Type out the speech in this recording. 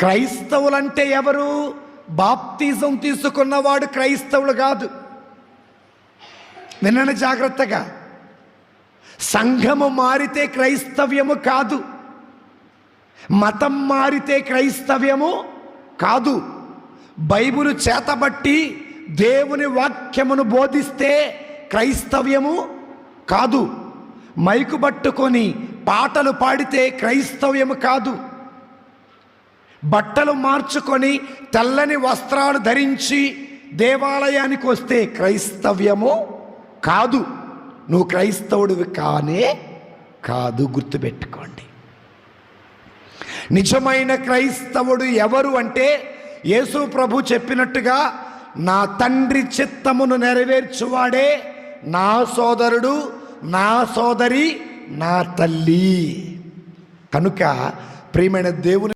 క్రైస్తవులంటే ఎవరు? బాప్తిజం తీసుకున్నవాడు క్రైస్తవులు కాదు. వినండి జాగ్రత్తగా. సంఘము మారితే క్రైస్తవ్యము కాదు, మతం మారితే క్రైస్తవ్యము కాదు. బైబిలు చేతబట్టి దేవుని వాక్యమును బోధిస్తే క్రైస్తవ్యము కాదు. మైకు పట్టుకొని పాటలు పాడితే క్రైస్తవ్యము కాదు. బట్టలు మార్చుకొని తెల్లని వస్త్రాలు ధరించి దేవాలయానికి వస్తే క్రైస్తవ్యము కాదు. నువ్వు క్రైస్తవుడివి కానే కాదు. గుర్తుపెట్టుకోండి. నిజమైన క్రైస్తవుడు ఎవరు అంటే యేసు ప్రభు చెప్పినట్టుగా నా తండ్రి చిత్తమును నెరవేర్చువాడే నా సోదరుడు, నా సోదరి, నా తల్లి. కనుక ప్రియమైన దేవుని